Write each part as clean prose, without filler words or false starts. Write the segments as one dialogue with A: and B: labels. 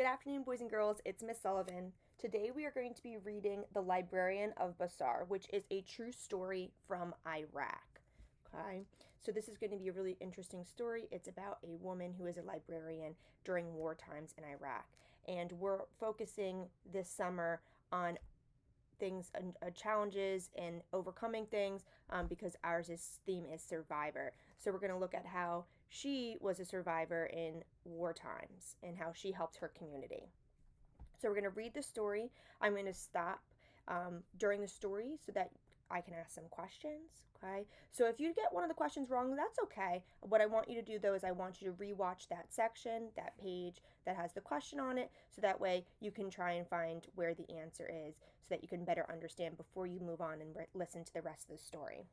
A: Good afternoon, boys and girls. It's Miss Sullivan. Today we are going to be reading The Librarian of Basra, which is a true story from Iraq. Okay, so this is going to be a really interesting story. It's about a woman who is a librarian during war times in Iraq. And we're focusing this summer on things, challenges and overcoming things because theme is survivor. So we're going to look at how she was a survivor in war times and how she helped her community. So we're going to read the story. I'm going to stop during the story so that I can ask some questions. Okay. So if you get one of the questions wrong, that's okay. What I want you to do though is I want you to rewatch that section, that page that has the question on it, so that way you can try and find where the answer is so that you can better understand before you move on and listen to the rest of the story.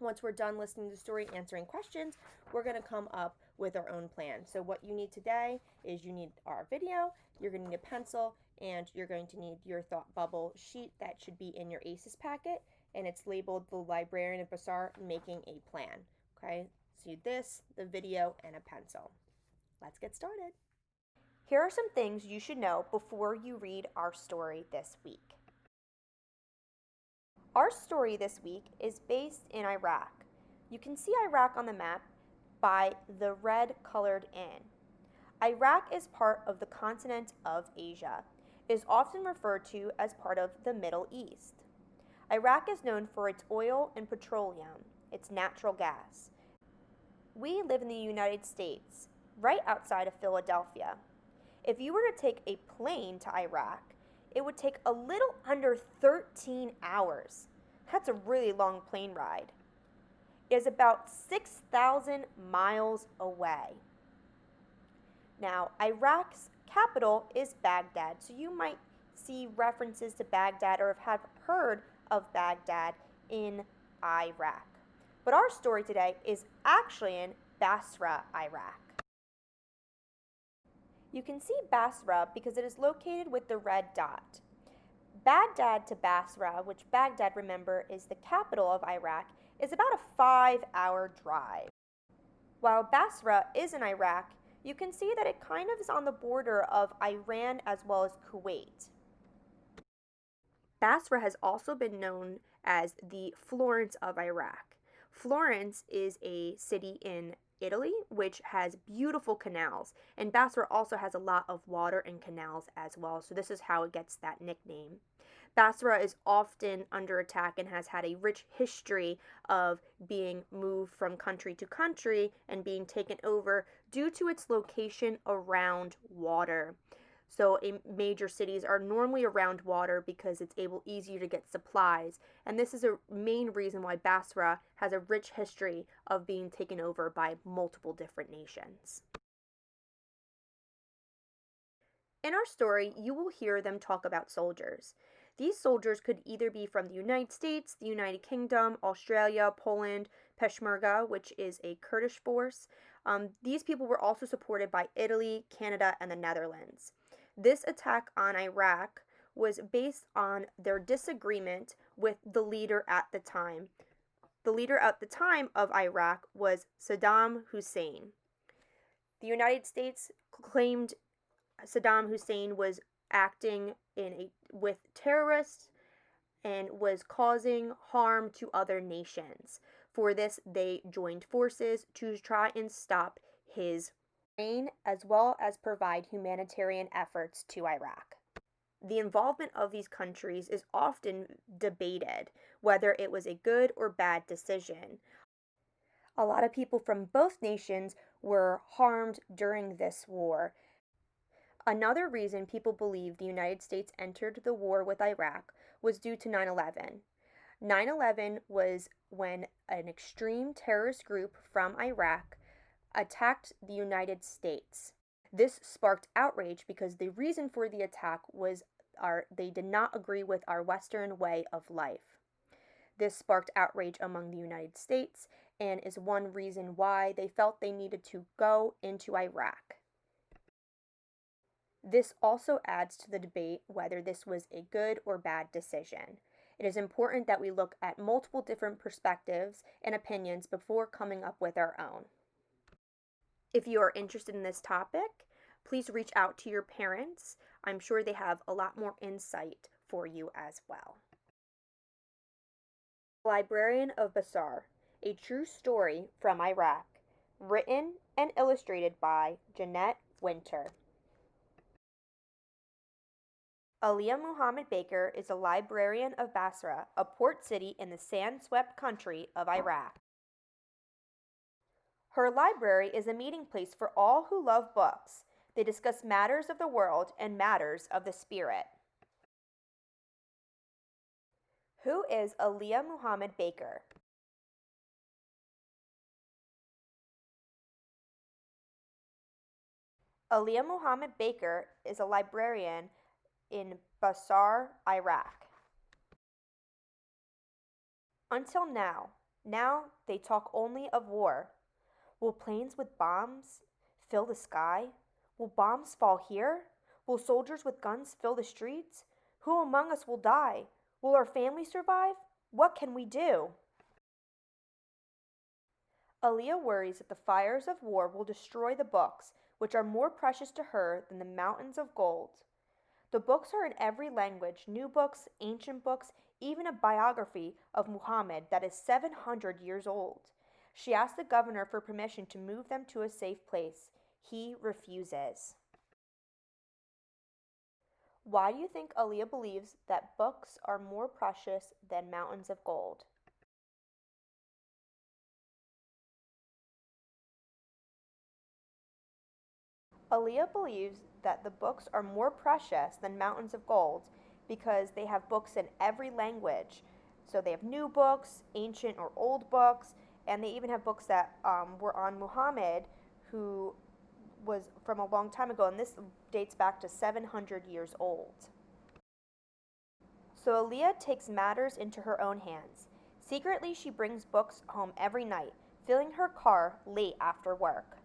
A: Once we're done listening to the story, answering questions, we're going to come up with our own plan. So what you need today is you need our video, you're going to need a pencil, and you're going to need your thought bubble sheet that should be in your ACES packet, and it's labeled The Librarian of Basra Making a Plan. Okay, so this, the video, and a pencil. Let's get started. Here are some things you should know before you read our story this week. Our story this week is based in Iraq. You can see Iraq on the map by the red colored in. Iraq is part of the continent of Asia. It is often referred to as part of the Middle East. Iraq is known for its oil and petroleum, its natural gas. We live in the United States, right outside of Philadelphia. If you were to take a plane to Iraq, it would take a little under 13 hours. That's a really long plane ride. It is about 6,000 miles away. Now, Iraq's capital is Baghdad, so you might see references to Baghdad or have heard of Baghdad in Iraq. But our story today is actually in Basra, Iraq. You can see Basra because it is located with the red dot. Baghdad to Basra, which Baghdad, remember, is the capital of Iraq, is about a 5-hour drive. While Basra is in Iraq, you can see that it kind of is on the border of Iran as well as Kuwait. Basra has also been known as the Florence of Iraq. Florence is a city in Italy, which has beautiful canals, and Basra also has a lot of water and canals as well, so this is how it gets that nickname. Basra is often under attack and has had a rich history of being moved from country to country and being taken over due to its location around water. So major cities are normally around water because it's easier to get supplies. And this is a main reason why Basra has a rich history of being taken over by multiple different nations. In our story, you will hear them talk about soldiers. These soldiers could either be from the United States, the United Kingdom, Australia, Poland, Peshmerga, which is a Kurdish force. These people were also supported by Italy, Canada, and the Netherlands. This attack on Iraq was based on their disagreement with the leader at the time. The leader at the time of Iraq was Saddam Hussein. The United States claimed Saddam Hussein was acting with terrorists and was causing harm to other nations. For this, they joined forces to try and stop his reign, as well as provide humanitarian efforts to Iraq. The involvement of these countries is often debated, whether it was a good or bad decision. A lot of people from both nations were harmed during this war. Another reason people believe the United States entered the war with Iraq was due to 9/11. 9/11 was when an extreme terrorist group from Iraq attacked the United States. This sparked outrage because the reason for the attack was they did not agree with our Western way of life. This sparked outrage among the United States and is one reason why they felt they needed to go into Iraq. This also adds to the debate whether this was a good or bad decision. It is important that we look at multiple different perspectives and opinions before coming up with our own. If you are interested in this topic, please reach out to your parents. I'm sure they have a lot more insight for you as well. Librarian of Basra, a true story from Iraq, written and illustrated by Jeanette Winter. Aliyah Muhammad Baker is a librarian of Basra, a port city in the sand-swept country of Iraq. Her library is a meeting place for all who love books. They discuss matters of the world and matters of the spirit. Who is Aliyah Muhammad Baker? Aliyah Muhammad Baker is a librarian in Basra, Iraq. Until now they talk only of war. Will planes with bombs fill the sky? Will bombs fall here? Will soldiers with guns fill the streets? Who among us will die? Will our family survive? What can we do? Aliyah worries that the fires of war will destroy the books, which are more precious to her than the mountains of gold. The books are in every language, new books, ancient books, even a biography of Muhammad that is 700 years old. She asked the governor for permission to move them to a safe place. He refuses. Why do you think Aliyah believes that books are more precious than mountains of gold? Aliyah believes that the books are more precious than mountains of gold because they have books in every language. So they have new books, ancient or old books, and they even have books that were on Muhammad, who was from a long time ago, and this dates back to 700 years old. So Aliyah takes matters into her own hands. Secretly, she brings books home every night, filling her car late after work.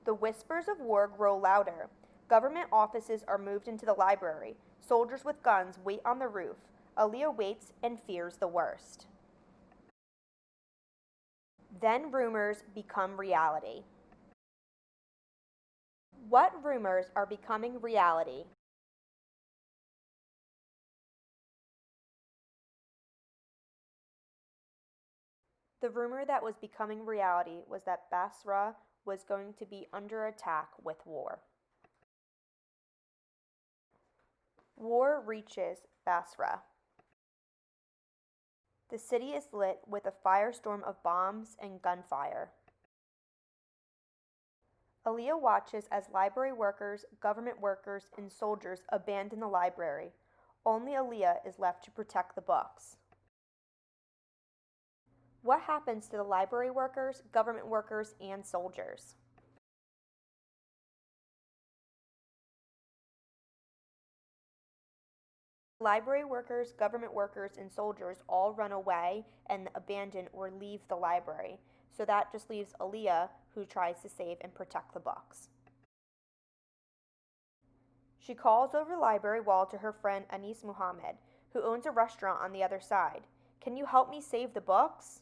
A: The whispers of war grow louder. Government offices are moved into the library. Soldiers with guns wait on the roof. Aliyah waits and fears the worst. Then rumors become reality. What rumors are becoming reality? The rumor that was becoming reality was that Basra was going to be under attack with war. War reaches Basra. The city is lit with a firestorm of bombs and gunfire. Aliyah watches as library workers, government workers, and soldiers abandon the library. Only Aliyah is left to protect the books. What happens to the library workers, government workers, and soldiers? Library workers, government workers, and soldiers all run away and abandon or leave the library. So that just leaves Aliyah, who tries to save and protect the books. She calls over the library wall to her friend Anis Muhammad, who owns a restaurant on the other side. Can you help me save the books?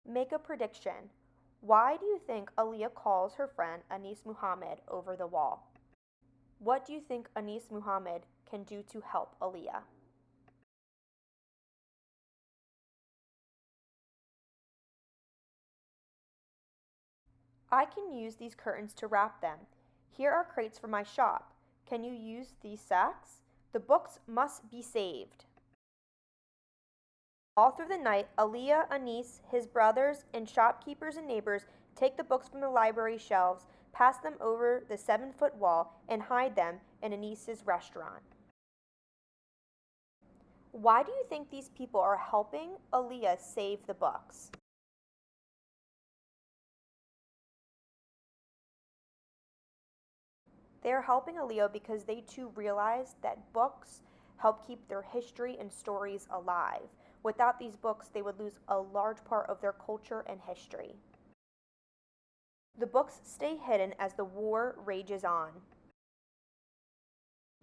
A: Make a prediction. Why do you think Aliyah calls her friend Anis Muhammad over the wall? What do you think Anis Muhammad can do to help Aliyah? I can use these curtains to wrap them. Here are crates for my shop. Can you use these sacks? The books must be saved. All through the night, Aliyah, Anis, his brothers, and shopkeepers and neighbors take the books from the library shelves, pass them over the 7-foot wall, and hide them in Anis's restaurant. Why do you think these people are helping Aliyah save the books? They are helping Aliyah because they too realize that books help keep their history and stories alive. Without these books, they would lose a large part of their culture and history. The books stay hidden as the war rages on.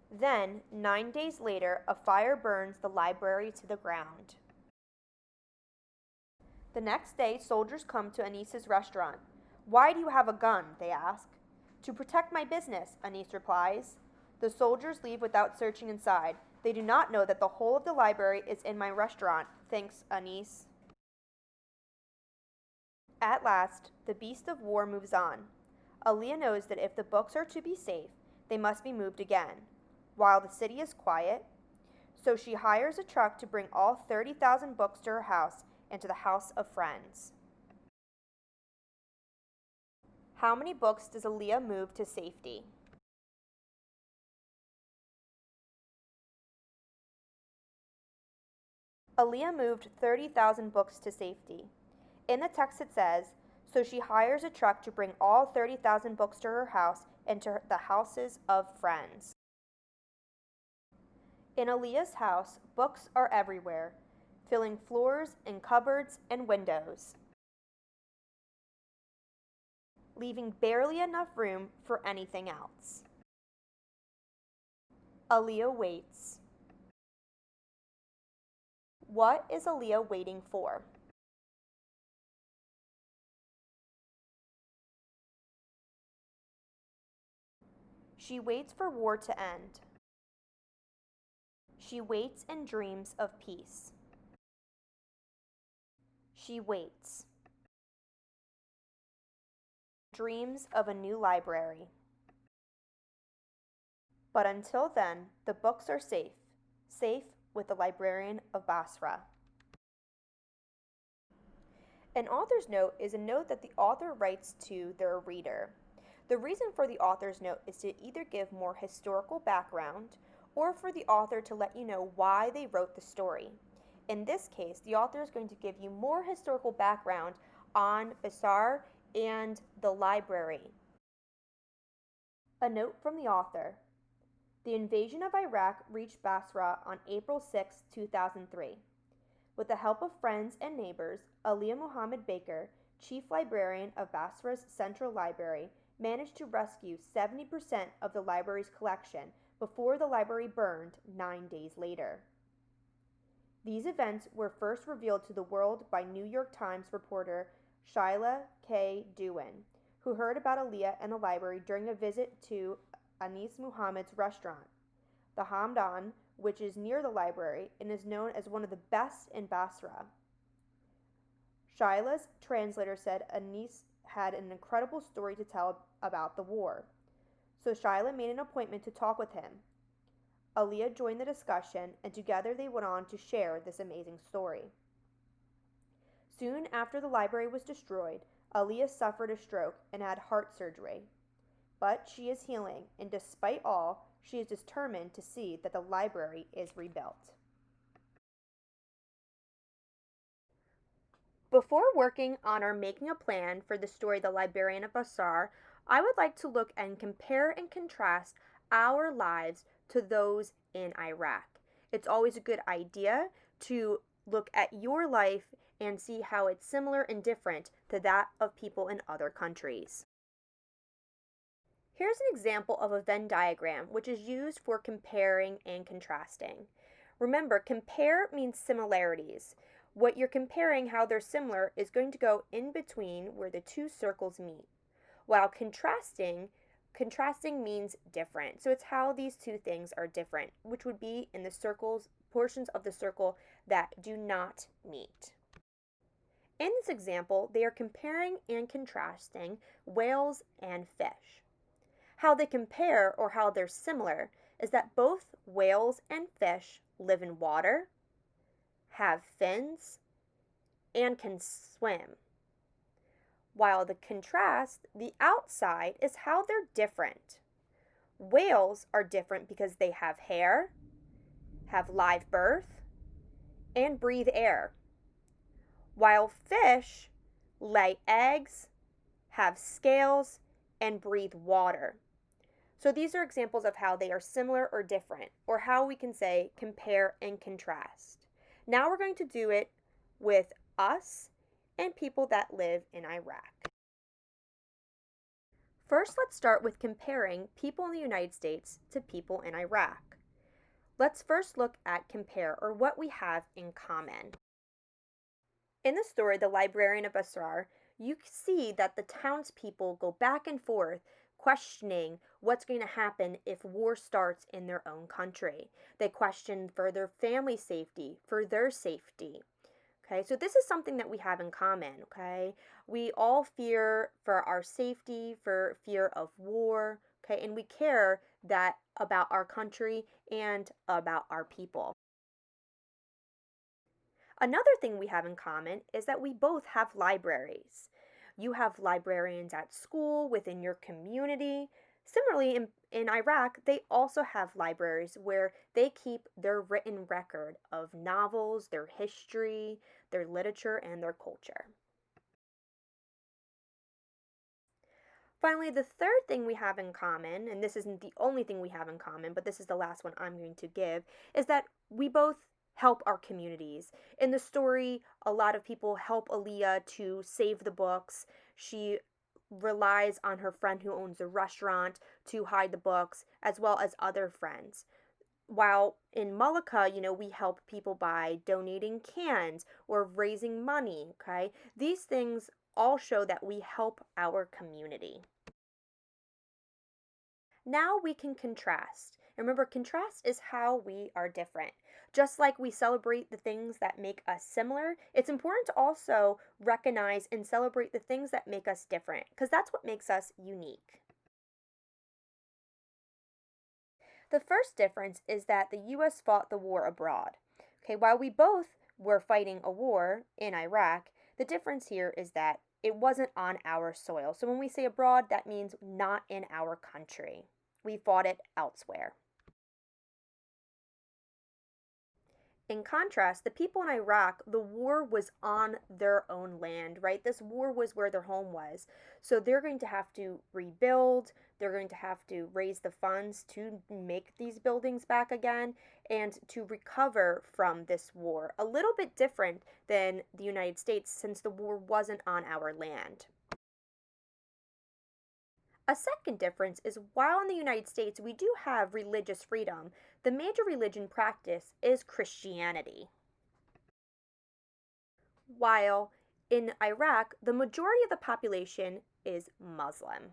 A: Then, 9 days later, a fire burns the library to the ground. The next day, soldiers come to Anis's restaurant. "Why do you have a gun?" they ask. "To protect my business," Anis replies. The soldiers leave without searching inside. They do not know that the whole of the library is in my restaurant, thinks Anis. At last, the beast of war moves on. Aaliyah knows that if the books are to be safe, they must be moved again, while the city is quiet, so she hires a truck to bring all 30,000 books to her house and to the house of friends. How many books does Aaliyah move to safety? Aaliyah moved 30,000 books to safety. In the text it says, so she hires a truck to bring all 30,000 books to her house and to the houses of friends. In Aaliyah's house, books are everywhere, filling floors and cupboards and windows, leaving barely enough room for anything else. Aaliyah waits. What is Aaliyah waiting for? She waits for war to end. She waits and dreams of peace. She waits. Dreams of a new library. But until then, the books are safe. Safe with the Librarian of Basra. An author's note is a note that the author writes to their reader. The reason for the author's note is to either give more historical background or for the author to let you know why they wrote the story. In this case, the author is going to give you more historical background on Basra and the library. A note from the author. The invasion of Iraq reached Basra on April 6, 2003. With the help of friends and neighbors, Aaliyah Muhammad Baker, chief librarian of Basra's Central Library, managed to rescue 70% of the library's collection before the library burned 9 days later. These events were first revealed to the world by New York Times reporter Shyla K. Dewin, who heard about Aaliyah and the library during a visit to Anis Muhammad's restaurant, the Hamdan, which is near the library and is known as one of the best in Basra. Shyla's translator said Anis had an incredible story to tell about the war, so Shyla made an appointment to talk with him. Aaliyah joined the discussion, and together they went on to share this amazing story. Soon after the library was destroyed, Aaliyah suffered a stroke and had heart surgery. But she is healing, and despite all, she is determined to see that the library is rebuilt. Before working on our making a plan for the story The Librarian of Basra, I would like to look and compare and contrast our lives to those in Iraq. It's always a good idea to look at your life and see how it's similar and different to that of people in other countries. Here's an example of a Venn diagram, which is used for comparing and contrasting. Remember, compare means similarities. What you're comparing, how they're similar, is going to go in between where the two circles meet. While contrasting means different. So it's how these two things are different, which would be in the circles, portions of the circle that do not meet. In this example, they are comparing and contrasting whales and fish. How they compare, or how they're similar, is that both whales and fish live in water, have fins, and can swim. While the contrast, the outside, is how they're different. Whales are different because they have hair, have live birth, and breathe air. While fish lay eggs, have scales, and breathe water. So these are examples of how they are similar or different, or how we can say compare and contrast. Now we're going to do it with us and people that live in Iraq. First, let's start with comparing people in the United States to people in Iraq. Let's first look at compare, or what we have in common. In the story, The Librarian of Basra, you see that the townspeople go back and forth questioning what's going to happen if war starts in their own country. They question for their family safety, for their safety. Okay, so this is something that we have in common, okay? We all fear for our safety, for fear of war, okay? And we care that about our country and about our people. Another thing we have in common is that we both have libraries. You have librarians at school, within your community. Similarly, in Iraq, they also have libraries where they keep their written record of novels, their history, their literature, and their culture. Finally, the third thing we have in common, and this isn't the only thing we have in common, but this is the last one I'm going to give, is that we both help our communities. In the story, a lot of people help Aaliyah to save the books. She relies on her friend who owns a restaurant to hide the books, as well as other friends. While in Malika, we help people by donating cans or raising money, okay? These things all show that we help our community. Now we can contrast. Remember, contrast is how we are different. Just like we celebrate the things that make us similar, it's important to also recognize and celebrate the things that make us different, because that's what makes us unique. The first difference is that the US fought the war abroad. Okay, while we both were fighting a war in Iraq, the difference here is that it wasn't on our soil. So when we say abroad, that means not in our country. We fought it elsewhere. In contrast, the people in Iraq, the war was on their own land, right? This war was where their home was. So they're going to have to rebuild, they're going to have to raise the funds to make these buildings back again and to recover from this war. A little bit different than the United States since the war wasn't on our land. A second difference is while in the United States we do have religious freedom, the major religion practice is Christianity. While in Iraq, the majority of the population is Muslim.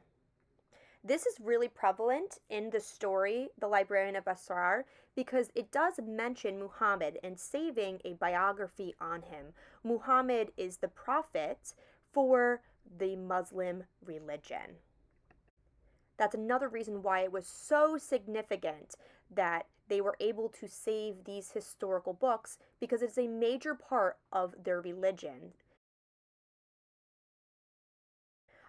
A: This is really prevalent in the story, The Librarian of Basra, because it does mention Muhammad and saving a biography on him. Muhammad is the prophet for the Muslim religion. That's another reason why it was so significant that they were able to save these historical books because it's a major part of their religion.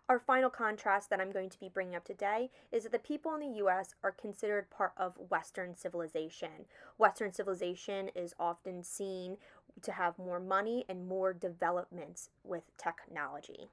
A: Our final contrast that I'm going to be bringing up today is that the people in the US are considered part of Western civilization. Western civilization is often seen to have more money and more developments with technology.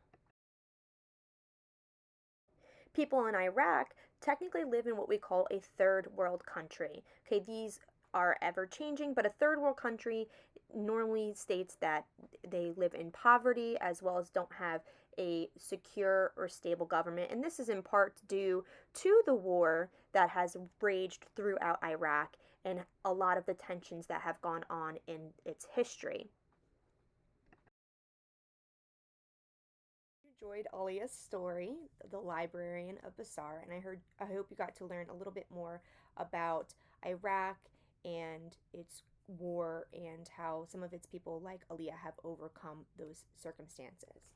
A: People in Iraq technically live in what we call a third world country. Okay, these are ever changing, but a third world country normally states that they live in poverty as well as don't have a secure or stable government. And this is in part due to the war that has raged throughout Iraq and a lot of the tensions that have gone on in its history. Enjoyed Alia's story, The Librarian of Basra, and I hope you got to learn a little bit more about Iraq and its war and how some of its people like Alia have overcome those circumstances.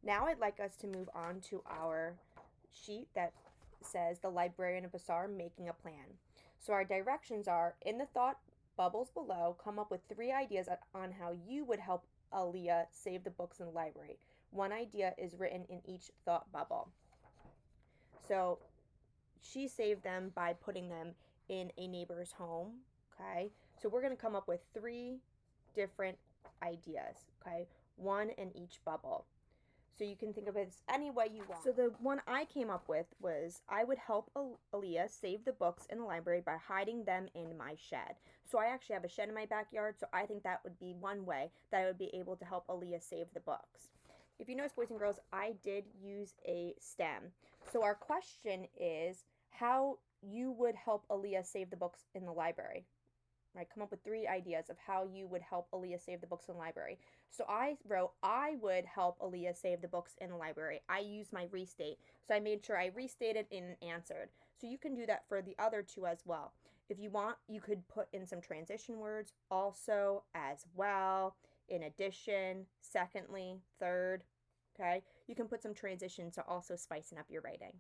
A: Now I'd like us to move on to our sheet that says The Librarian of Basra Making a Plan. So our directions are in the thought bubbles below, come up with 3 ideas on how you would help Alia save the books in the library. One idea is written in each thought bubble. So she saved them by putting them in a neighbor's home, okay? So we're going to come up with 3 different ideas, okay? One in each bubble. So you can think of it as any way you want. So the one I came up with was I would help Aaliyah save the books in the library by hiding them in my shed. So I actually have a shed in my backyard, so I think that would be one way that I would be able to help Aaliyah save the books. If you notice, boys and girls, I did use a stem. So our question is how you would help Aaliyah save the books in the library. right? Come up with 3 ideas of how you would help Aaliyah save the books in the library. So I wrote, I would help Aaliyah save the books in the library. I used my restate. So I made sure I restated and answered. So you can do that for the other 2 as well. If you want, you could put in some transition words, also, as well, in addition, secondly, third, okay? You can put some transitions to also spicing up your writing.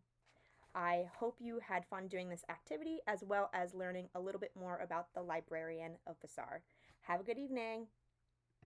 A: I hope you had fun doing this activity as well as learning a little bit more about the Librarian of Basra. Have a good evening.